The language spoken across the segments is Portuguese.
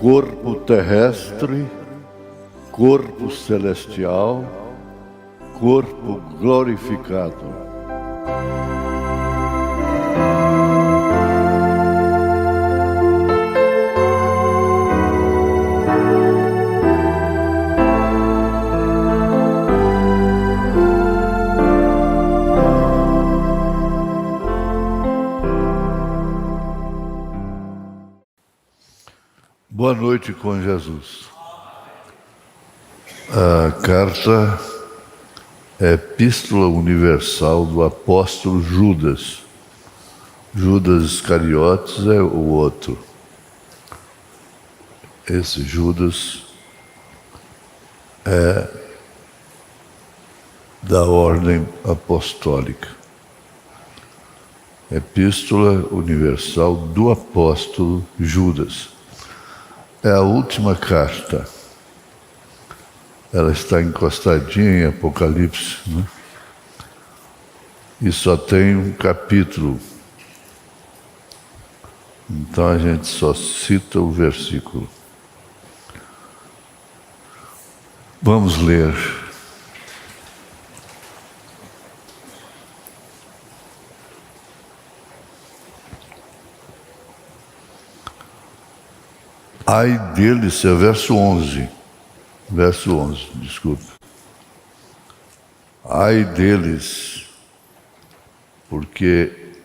corpo terrestre, corpo celestial, corpo glorificado. Boa noite com Jesus. A carta é Epístola Universal do apóstolo Judas. Judas Iscariotes é o outro. Esse Judas é da ordem apostólica. Epístola Universal do apóstolo Judas. É a última carta. Ela está encostadinha em Apocalipse, né? E só tem um capítulo. Então a gente só cita o versículo. Vamos ler. Ai deles, é verso 11, desculpe. Ai deles, porque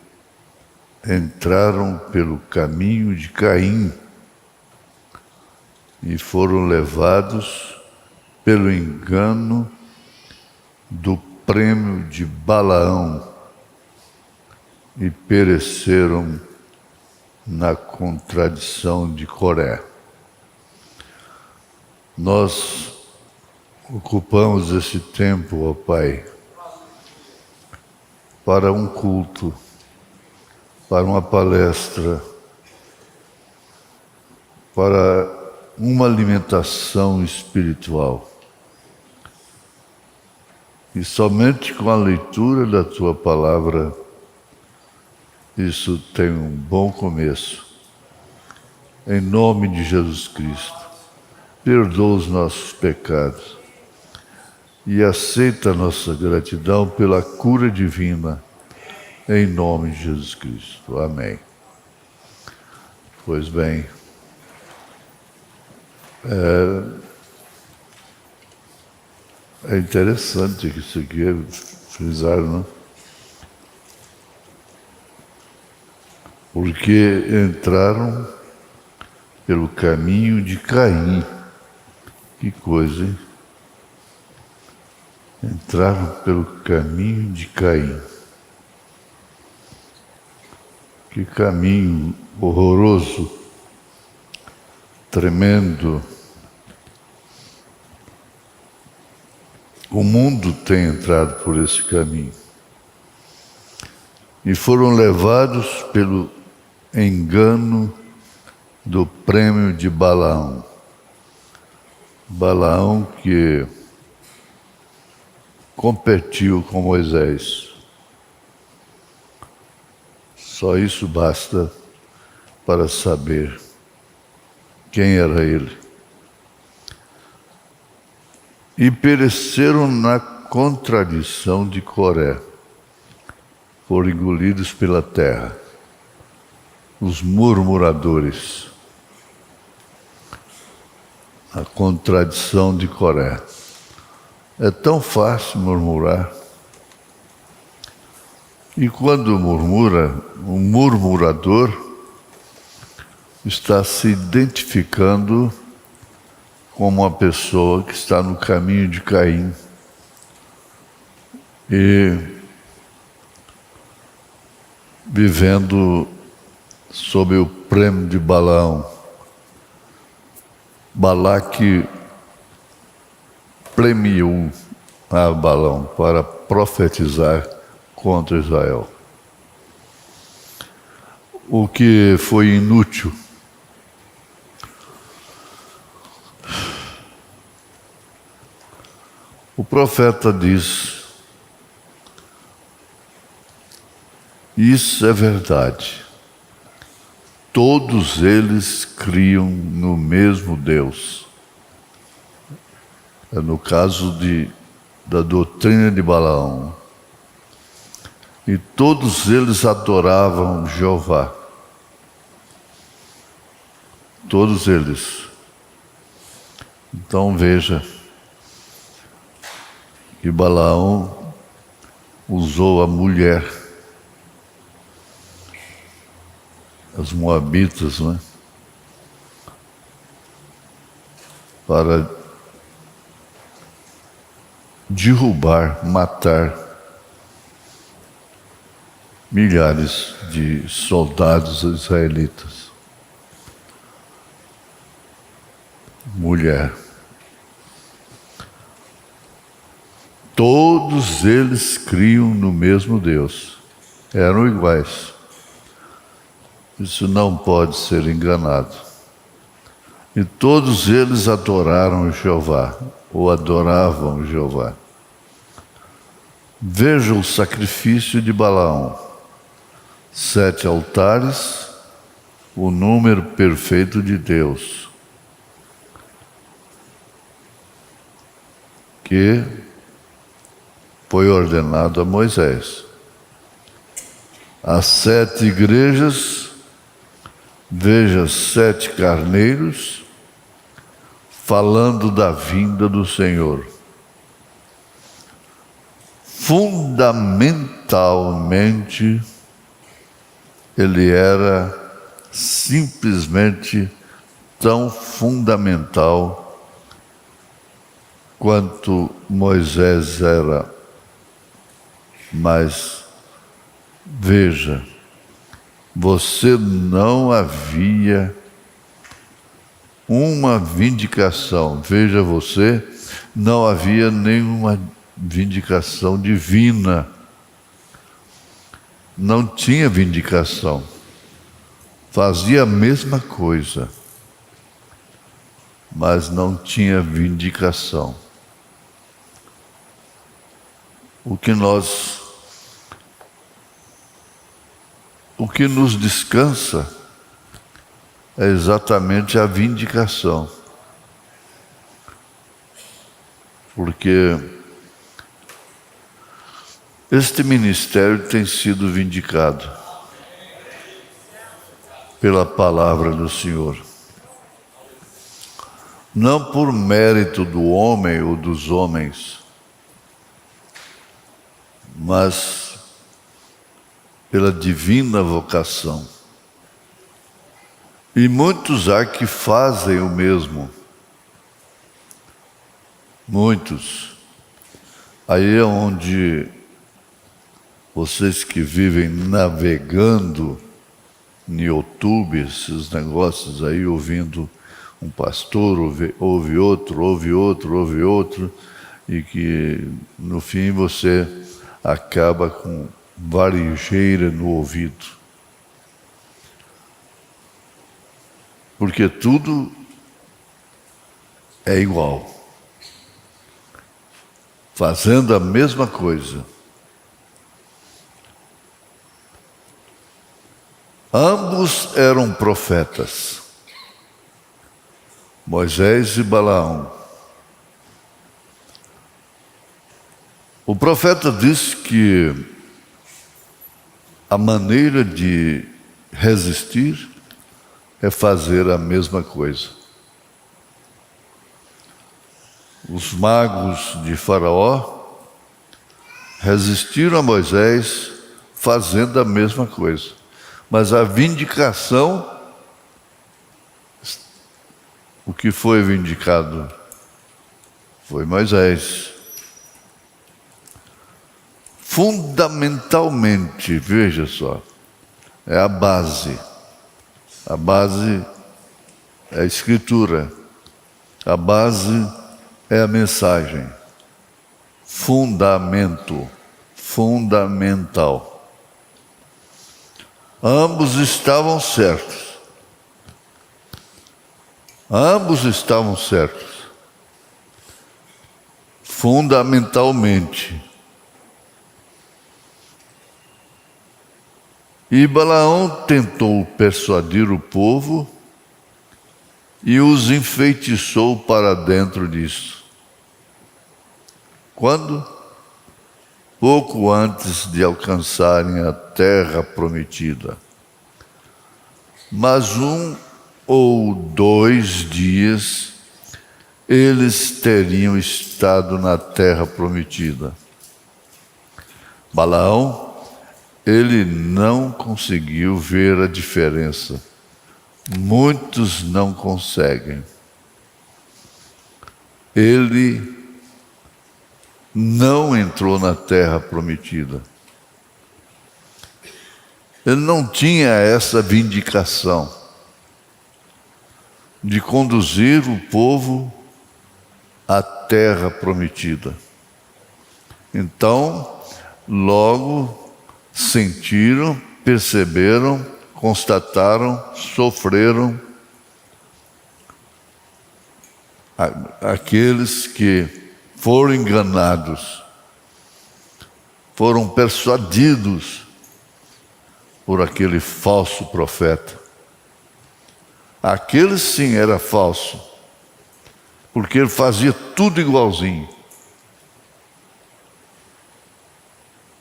entraram pelo caminho de Caim e foram levados pelo engano do prêmio de Balaão e pereceram na contradição de Coré. Nós ocupamos esse tempo, ó Pai, para um culto, para uma palestra, para uma alimentação espiritual. E somente com a leitura da Tua Palavra, isso tem um bom começo. Em nome de Jesus Cristo. Perdoa os nossos pecados e aceita a nossa gratidão pela cura divina, em nome de Jesus Cristo. Amém. Pois bem, é interessante que isso aqui é frisado, não? Porque entraram pelo caminho de Caim. Que coisa, hein? Entraram pelo caminho de Caim. Que caminho horroroso, tremendo. O mundo tem entrado por esse caminho. E foram levados pelo engano do prêmio de Balaão. Balaão que competiu com Moisés. Só isso basta para saber quem era ele. E pereceram na contradição de Coré. Foram engolidos pela terra. Os murmuradores. A contradição de Coré. É tão fácil murmurar. E quando murmura, o murmurador está se identificando como uma pessoa que está no caminho de Caim. E vivendo sob o prêmio de Balaão. Balaque premiou a Balaão para profetizar contra Israel. O que foi inútil. O profeta diz: isso é verdade. todos eles criam no mesmo Deus. É no caso da doutrina de Balaão. E todos eles adoravam Jeová. Todos eles. Então veja que Balaão usou a mulher, as moabitas, né, para derrubar, matar milhares de soldados israelitas. Mulher. Todos eles criam no mesmo Deus. Eram iguais. Isso não pode ser enganado. E todos eles adoraram Jeová, ou adoravam Jeová. Veja o sacrifício de Balaão. 7 altares, o número perfeito de Deus, que foi ordenado a Moisés. As 7 igrejas, veja 7 carneiros, falando da vinda do Senhor. Fundamentalmente, ele era simplesmente tão fundamental quanto Moisés era. Mas, veja, você não havia uma vindicação. Veja você, não havia nenhuma vindicação divina. Não tinha vindicação. Fazia a mesma coisa, mas não tinha vindicação. O que nos descansa é exatamente a vindicação. Porque este ministério tem sido vindicado pela palavra do Senhor. Não por mérito do homem ou dos homens, mas pela divina vocação. E muitos há que fazem o mesmo. Muitos. Aí é onde vocês que vivem navegando no YouTube, esses negócios aí, ouvindo um pastor, ouve outro, e que no fim você acaba com varejeira no ouvido. Porque tudo é igual. Fazendo a mesma coisa. Ambos eram profetas, Moisés e Balaão. O profeta diz que a maneira de resistir é fazer a mesma coisa. Os magos de Faraó resistiram a Moisés fazendo a mesma coisa. Mas a vindicação, o que foi vindicado foi Moisés. Fundamentalmente, veja só, é a base. A base é a Escritura. A base é a mensagem. Fundamento, fundamental. Ambos estavam certos. Ambos estavam certos. Fundamentalmente. E Balaão tentou persuadir o povo e os enfeitiçou para dentro disso. Quando? Pouco antes de alcançarem a terra prometida. Mas 1 ou 2 dias eles teriam estado na terra prometida. Balaão, ele não conseguiu ver a diferença. Muitos não conseguem. Ele não entrou na terra prometida. Ele não tinha essa vindicação de conduzir o povo à terra prometida. Então, logo sentiram, perceberam, constataram, sofreram aqueles que foram enganados, foram persuadidos por aquele falso profeta. Aquele sim era falso, porque ele fazia tudo igualzinho.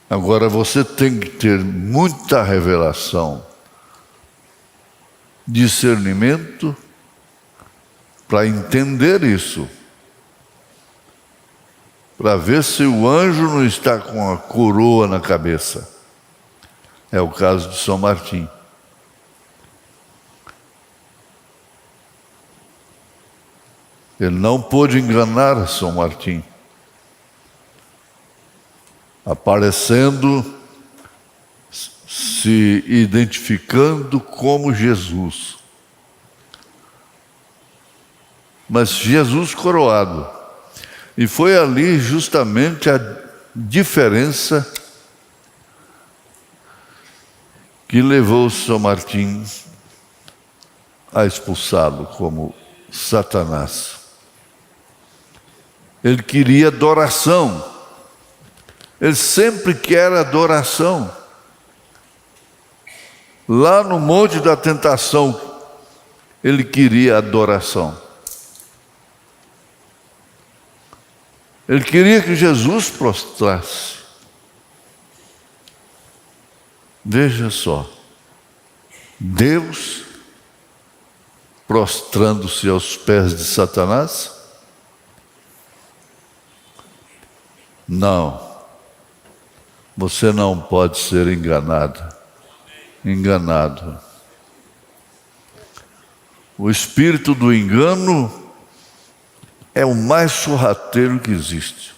Agora você tem que ter muita revelação, discernimento, para entender isso. Para ver se o anjo não está com a coroa na cabeça. É o caso de São Martim. Ele não pôde enganar São Martim, aparecendo, se identificando como Jesus. Mas Jesus coroado. E foi ali justamente a diferença que levou São Martim a expulsá-lo como Satanás. Ele queria adoração. Ele sempre quer adoração. Lá no Monte da Tentação, ele queria adoração. Ele queria que Jesus prostrasse. Veja só, Deus prostrando-se aos pés de Satanás? Não, você não pode ser enganado. O espírito do engano é o mais sorrateiro que existe.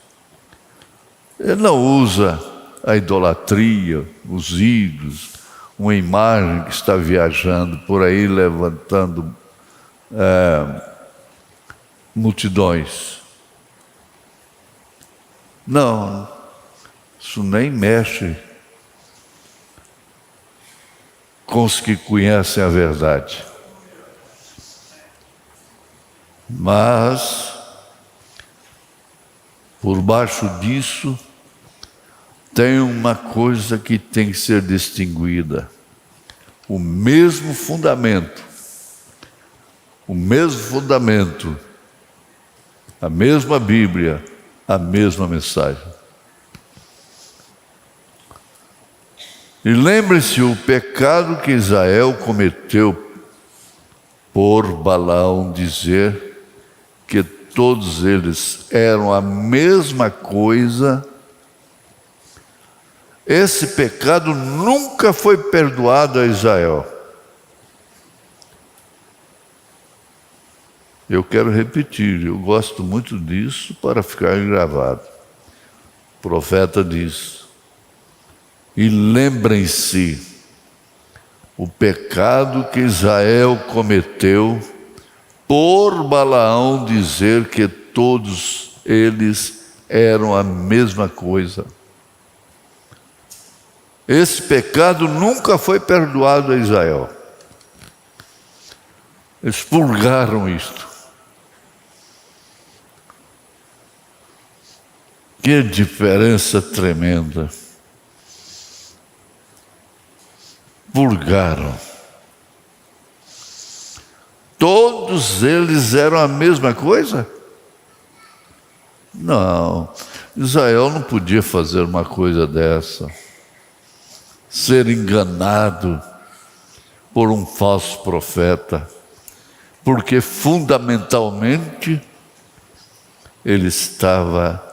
Ele não usa a idolatria, os ídolos, uma imagem que está viajando por aí, levantando multidões. Não, isso nem mexe com os que conhecem a verdade. Mas, por baixo disso, tem uma coisa que tem que ser distinguida. O mesmo fundamento, a mesma Bíblia, a mesma mensagem. E lembre-se o pecado que Israel cometeu por Balaão dizer que todos eles eram a mesma coisa. Esse pecado nunca foi perdoado a Israel. Eu quero repetir, eu gosto muito disso para ficar gravado. O profeta diz: e lembrem-se o pecado que Israel cometeu por Balaão dizer que todos eles eram a mesma coisa. Esse pecado nunca foi perdoado a Israel. Eles purgaram isto. Que diferença tremenda. purgaram. Todos eles eram a mesma coisa? Não, Israel não podia fazer uma coisa dessa, ser enganado por um falso profeta, porque fundamentalmente ele estava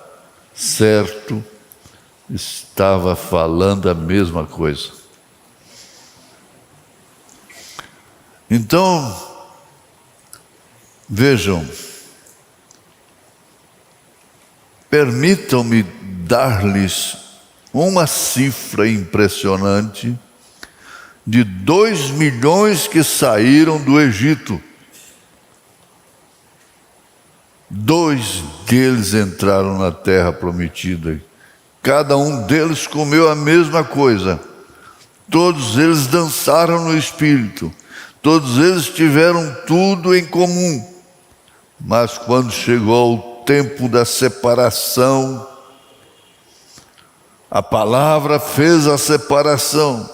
certo, estava falando a mesma coisa. Então, vejam, permitam-me dar-lhes uma cifra impressionante de 2 milhões que saíram do Egito. 2 deles entraram na terra prometida. Cada um deles comeu a mesma coisa. Todos eles dançaram no Espírito. Todos eles tiveram tudo em comum. Mas quando chegou o tempo da separação, a palavra fez a separação.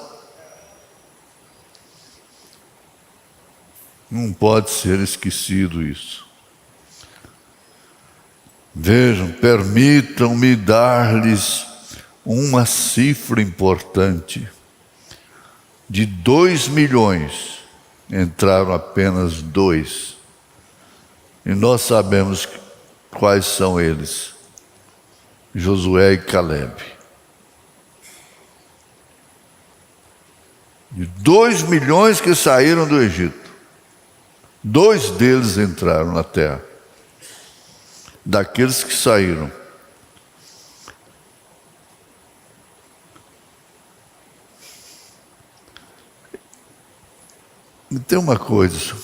Não pode ser esquecido isso. Vejam, permitam-me dar-lhes uma cifra importante. De 2 milhões, entraram apenas 2. E nós sabemos quais são eles: Josué e Caleb. De 2 milhões que saíram do Egito, 2 deles entraram na terra. Daqueles que saíram, e tem uma coisa,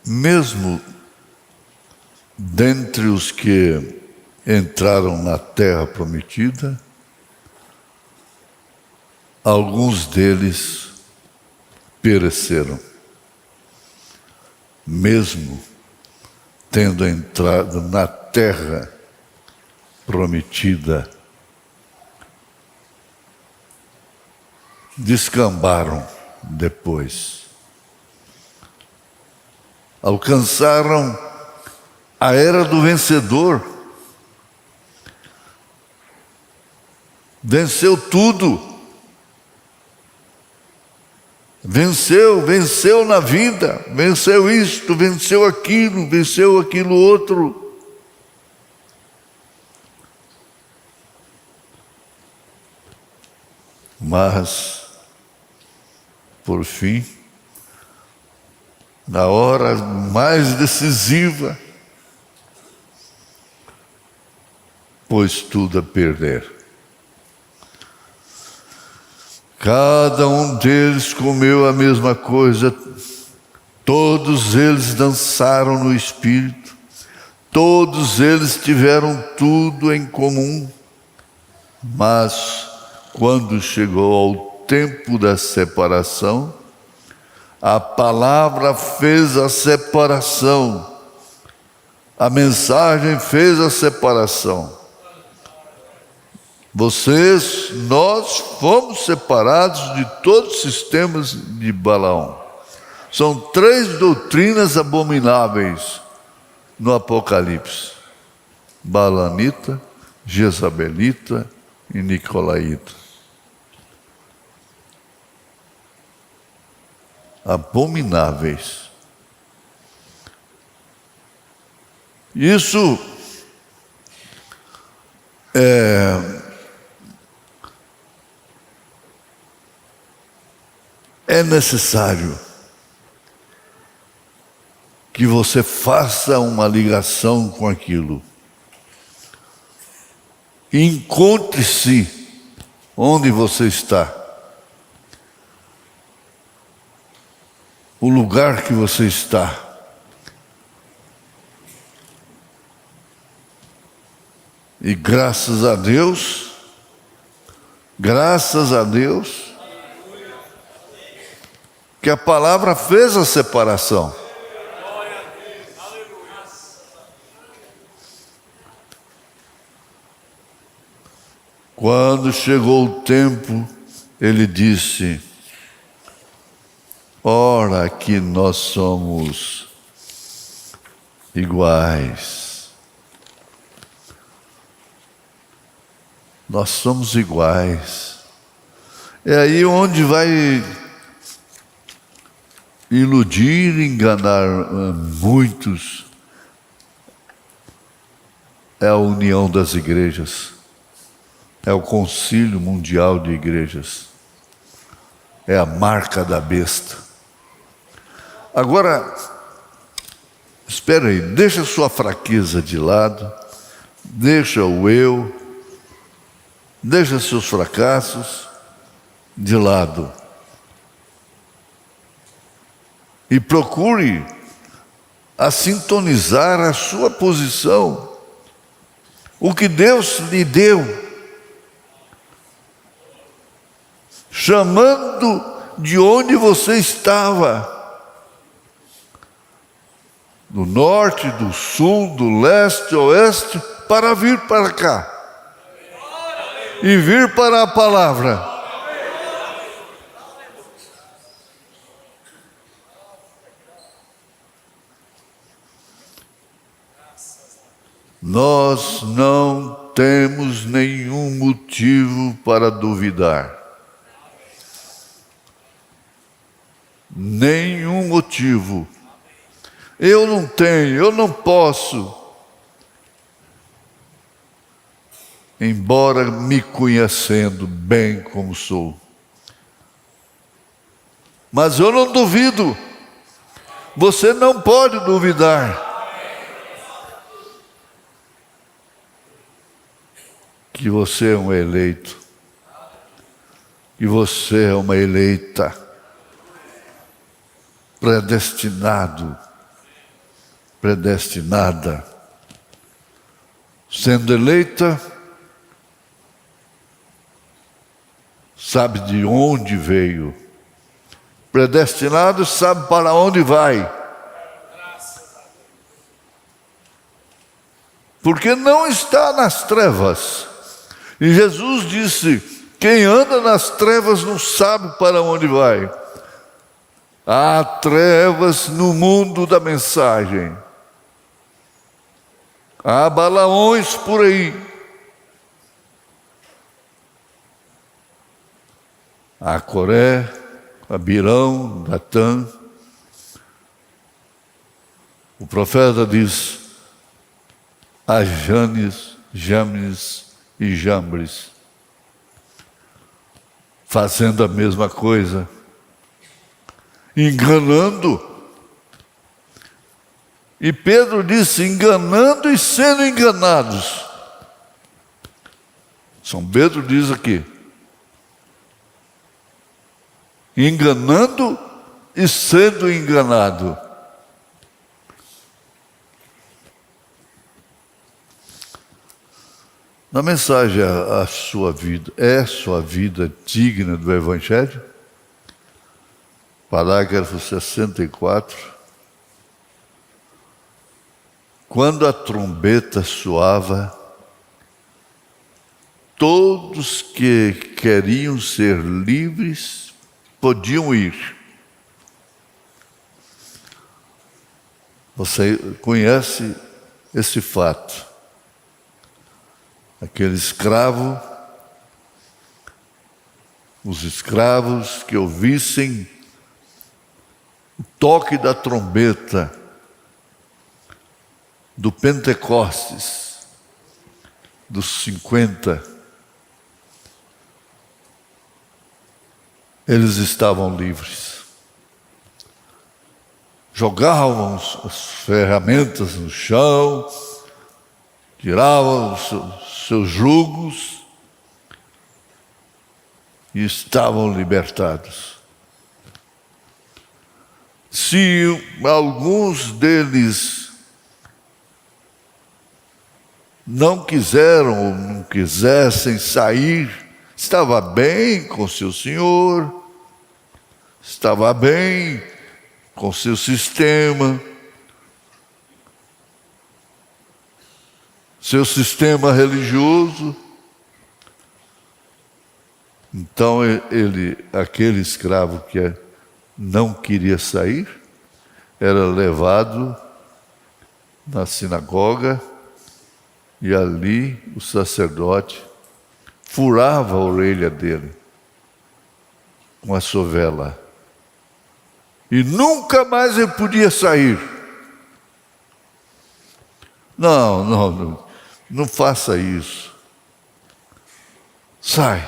mesmo dentre os que entraram na terra prometida, alguns deles pereceram, mesmo tendo entrado na terra prometida. Descambaram depois. Alcançaram a era do vencedor. Venceu tudo. Venceu na vida, venceu isto, venceu aquilo outro. Mas, por fim, na hora mais decisiva, pôs tudo a perder. Cada um deles comeu a mesma coisa, todos eles dançaram no Espírito, todos eles tiveram tudo em comum, mas quando chegou ao tempo da separação, a palavra fez a separação, a mensagem fez a separação. Nós fomos separados de todos os sistemas de Balaão. São 3 doutrinas abomináveis no Apocalipse: Balaamita, Jezabelita e Nicolaíta. Abomináveis. Isso é necessário que você faça uma ligação com aquilo. Encontre-se onde você está. O lugar que você está. E graças a Deus, que a palavra fez a separação. Quando chegou o tempo, ele disse: ora que nós somos iguais. Nós somos iguais. É aí onde vai iludir, enganar muitos. É a união das igrejas. É o Concílio Mundial de Igrejas. É a marca da besta. Agora, espera aí, deixa a sua fraqueza de lado, deixa o eu, deixa seus fracassos de lado. E procure a sintonizar a sua posição, o que Deus lhe deu, chamando de onde você estava, do norte, do sul, do leste, oeste, para vir para cá e vir para a palavra. Nós não temos nenhum motivo para duvidar. Nenhum motivo. Eu não tenho, eu não posso. Embora me conhecendo bem como sou. Mas eu não duvido. Você não pode duvidar. Que você é um eleito. Que você é uma eleita. Predestinado. Predestinada. Sendo eleita, sabe de onde veio. Predestinado, sabe para onde vai. Porque não está nas trevas. E Jesus disse: quem anda nas trevas não sabe para onde vai. Há trevas no mundo da mensagem. Há Balaões por aí. Há Coré, Abirão, Datã. O profeta diz: há Janes, Jambres e Jambres, fazendo a mesma coisa, enganando. E Pedro disse: enganando e sendo enganados. São Pedro diz aqui: enganando e sendo enganado. Na mensagem a sua vida, é sua vida digna do Evangelho? Parágrafo 64. Quando a trombeta soava, todos que queriam ser livres podiam ir. Você conhece esse fato? Aquele escravo, os escravos que ouvissem o toque da trombeta do Pentecostes, dos 50, eles estavam livres. Jogavam as ferramentas no chão, tiravam os seus jugos e estavam libertados. Se alguns deles não quiseram ou não quisessem sair, estava bem com seu senhor, estava bem com seu sistema, seu sistema religioso, Então aquele escravo que não queria sair, era levado na sinagoga e ali o sacerdote furava a orelha dele com a sovela. E nunca mais ele podia sair. Não faça isso. Sai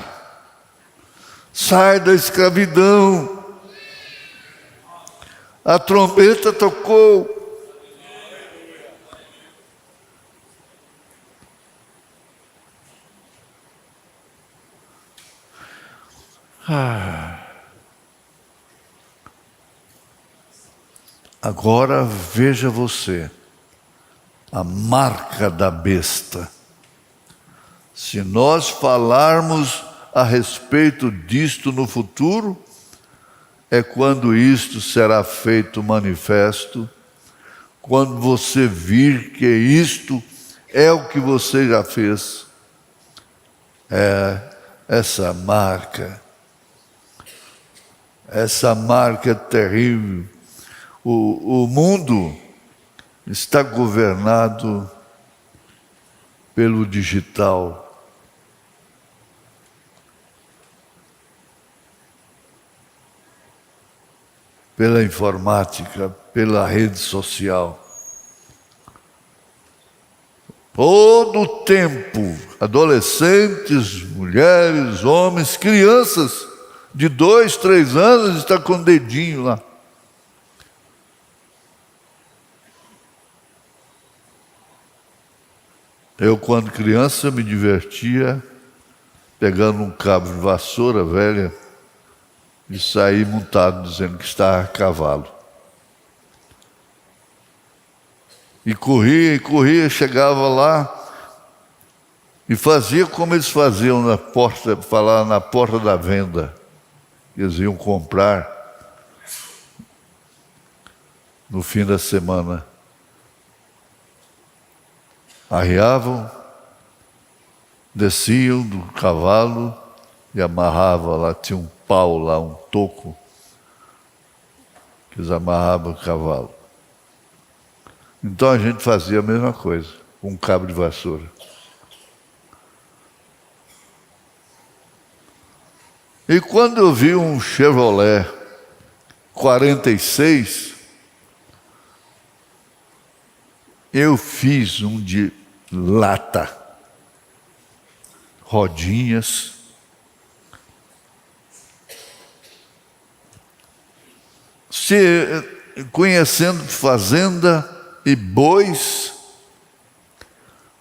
da escravidão. A trombeta tocou. Agora veja você, a marca da besta. Se nós falarmos a respeito disto no futuro, é quando isto será feito manifesto, quando você vir que isto é o que você já fez. É essa marca terrível. O mundo está governado pelo digital. Pela informática, pela rede social. Todo o tempo, adolescentes, mulheres, homens, crianças de 2, 3 anos estão com o dedinho lá. Eu, quando criança, me divertia pegando um cabo de vassoura velha e saí montado dizendo que estava a cavalo. E corria, chegava lá e fazia como eles faziam na porta da venda. Eles iam comprar no fim da semana. Arriavam, desciam do cavalo e amarravam lá, tinha um pau lá, um toco, que eles amarravam o cavalo. Então a gente fazia a mesma coisa, com um cabo de vassoura. E quando eu vi um Chevrolet 46, eu fiz um de lata, rodinhas, conhecendo fazenda e bois,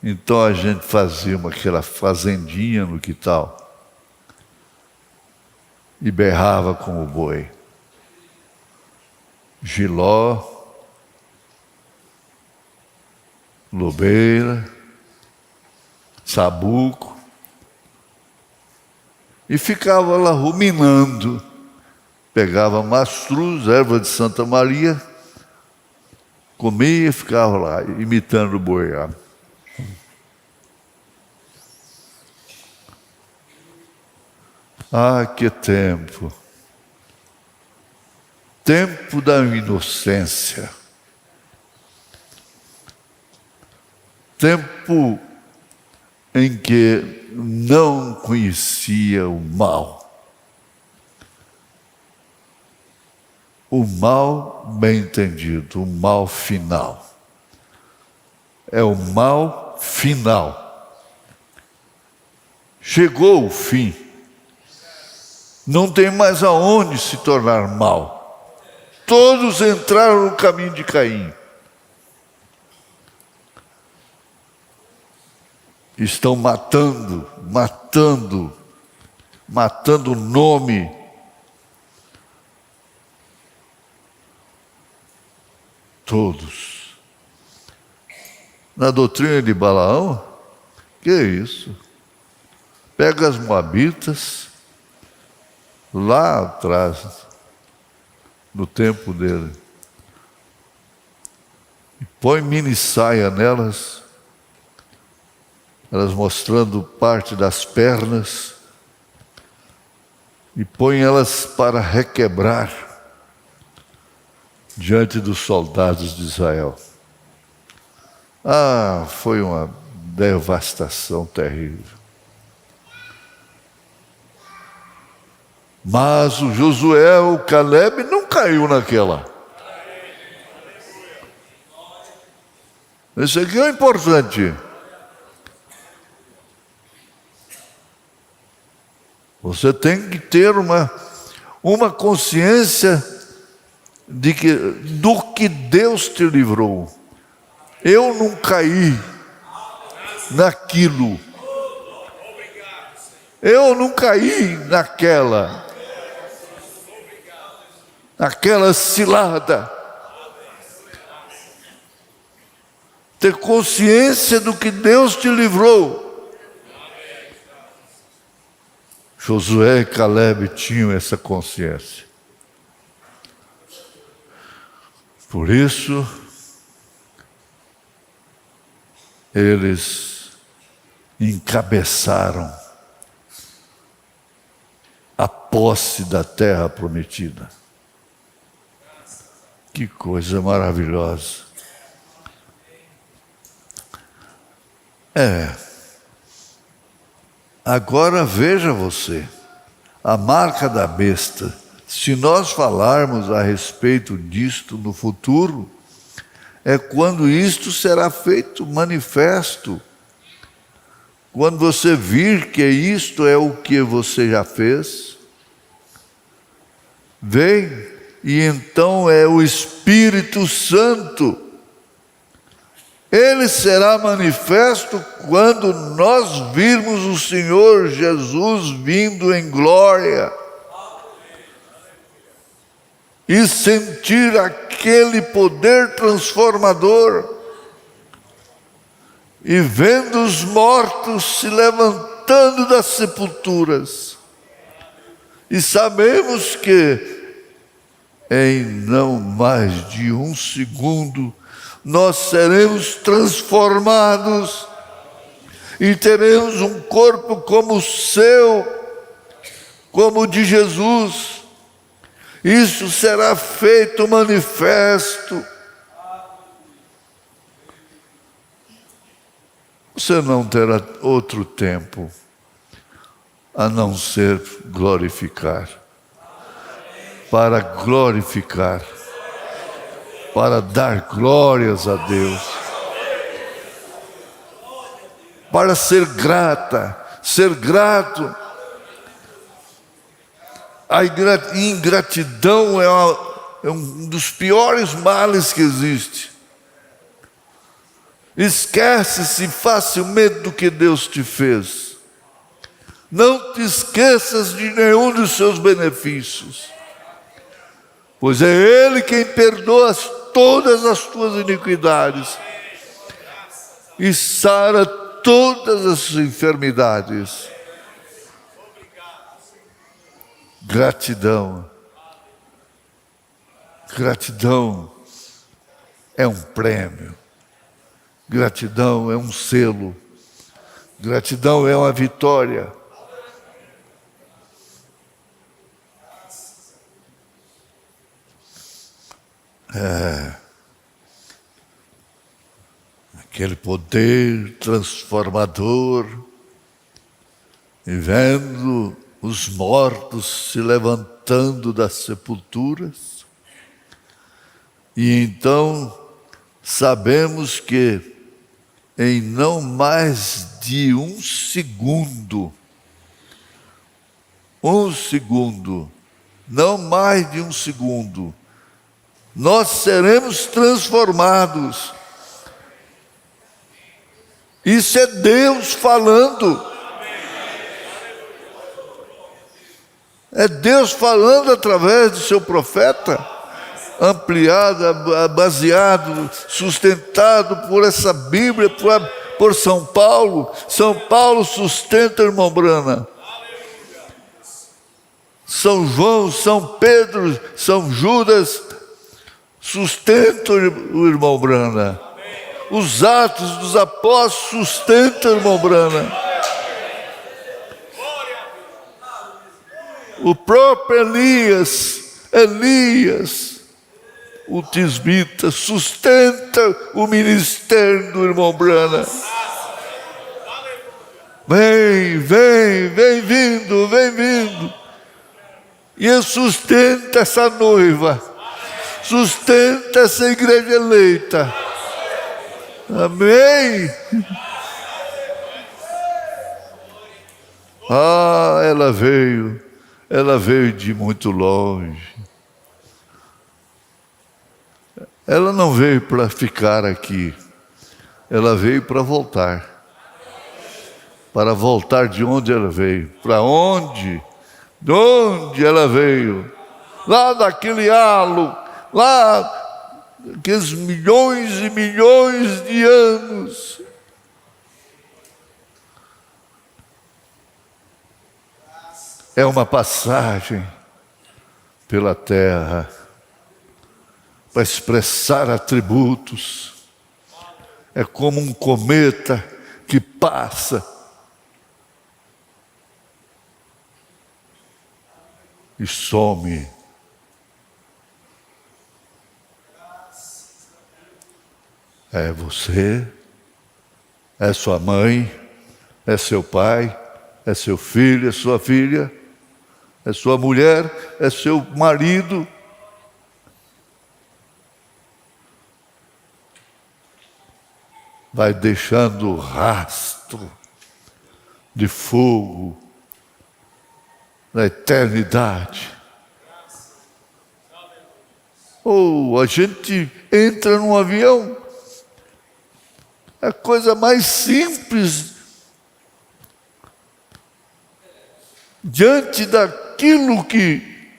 então a gente fazia aquela fazendinha no quintal e berrava com o boi. Giló, lobeira, sabuco, e ficava lá ruminando. Pegava mastruz, erva de Santa Maria, comia e ficava lá, imitando o boi. Ah, que tempo! Tempo da inocência. Tempo em que não conhecia o mal. O mal bem entendido, o mal final. É o mal final. Chegou o fim. Não tem mais aonde se tornar mal. Todos entraram no caminho de Caim. Estão matando o nome. Todos. Na doutrina de Balaão, que é isso? Pega as moabitas, lá atrás, no tempo dele, e põe mini saia nelas, elas mostrando parte das pernas, e põe elas para requebrar diante dos soldados de Israel. Foi uma devastação terrível. Mas o Josué, o Caleb, não caiu naquela. Isso aqui é importante. Você tem que ter uma consciência do que Deus te livrou. Eu não caí naquilo. Eu não caí naquela cilada. Ter consciência do que Deus te livrou. Josué e Caleb tinham essa consciência. Por isso, eles encabeçaram a posse da terra prometida. Que coisa maravilhosa. Agora veja você, a marca da besta. Se nós falarmos a respeito disto no futuro, é quando isto será feito manifesto. Quando você vir que isto é o que você já fez, vem, e então é o Espírito Santo. Ele será manifesto quando nós virmos o Senhor Jesus vindo em glória. E sentir aquele poder transformador. E vendo os mortos se levantando das sepulturas. E sabemos que em não mais de um segundo nós seremos transformados e teremos um corpo como o seu, como o de Jesus. Isso será feito manifesto. Você não terá outro tempo a não ser glorificar. Para glorificar. Para dar glórias a Deus. Para ser grata, ser grato. A ingratidão é um dos piores males que existe. Esquece-se facilmente do que Deus te fez. Não te esqueças de nenhum dos seus benefícios. Pois é Ele quem perdoa todas as tuas iniquidades e sara todas as enfermidades. Gratidão. Gratidão é um prêmio. Gratidão é um selo. Gratidão é uma vitória. Aquele poder transformador, e vendo os mortos se levantando das sepulturas, e então sabemos que em não mais de um segundo, não mais de um segundo, nós seremos transformados. Isso é Deus falando. É Deus falando através do seu profeta, ampliado, baseado, sustentado por essa Bíblia, por São Paulo. São Paulo sustenta o irmão Brana. São João, São Pedro, São Judas sustentam o irmão Brana. Os Atos dos Apóstolos sustentam o irmão Brana. O próprio Elias, o tisbita, sustenta o ministério do irmão Brana. Vem vindo. E ele sustenta essa noiva, sustenta essa igreja eleita. Amém. Ela veio de muito longe. Ela não veio para ficar aqui, ela veio para voltar. Para voltar de onde ela veio. Para onde? De onde ela veio? Lá daquele halo, lá aqueles milhões e milhões de anos. É uma passagem pela terra para expressar atributos. É como um cometa que passa e some. É você, é sua mãe, é seu pai, é seu filho, é sua filha, é sua mulher, é seu marido. Vai deixando rastro de fogo na eternidade. A gente entra num avião, é a coisa mais simples diante daquilo que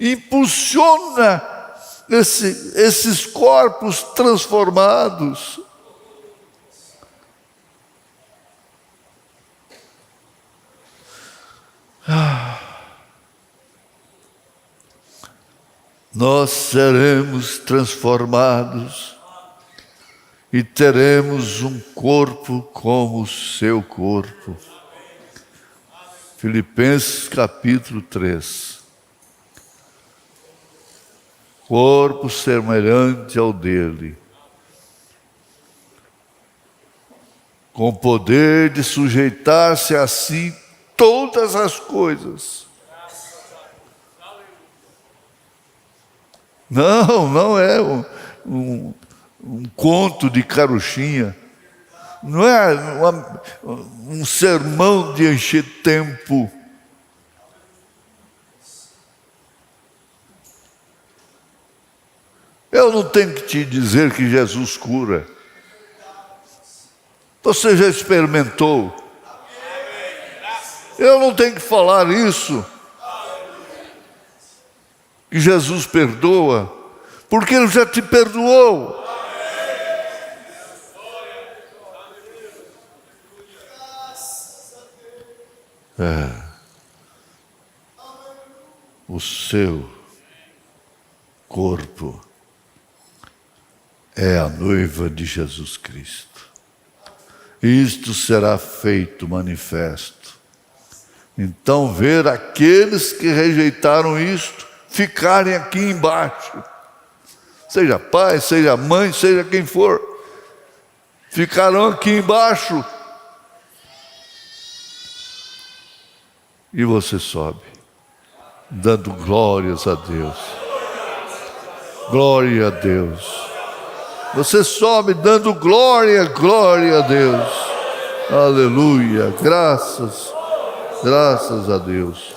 impulsiona esses corpos transformados. Nós seremos transformados e teremos um corpo como o seu corpo. Filipenses capítulo 3. Corpo semelhante ao dele, com poder de sujeitar-se a si todas as coisas. Não é um conto de carochinha. Não é um sermão de encher tempo. Eu não tenho que te dizer que Jesus cura. Você já experimentou. Eu não tenho que falar isso. Que Jesus perdoa, porque Ele já te perdoou. O seu corpo é a noiva de Jesus Cristo. Isto será feito manifesto. Então, ver aqueles que rejeitaram isto ficarem aqui embaixo, seja pai, seja mãe, seja quem for, ficarão aqui embaixo. E você sobe, dando glórias a Deus. Glória a Deus. Você sobe dando glória a Deus. Aleluia. Graças a Deus.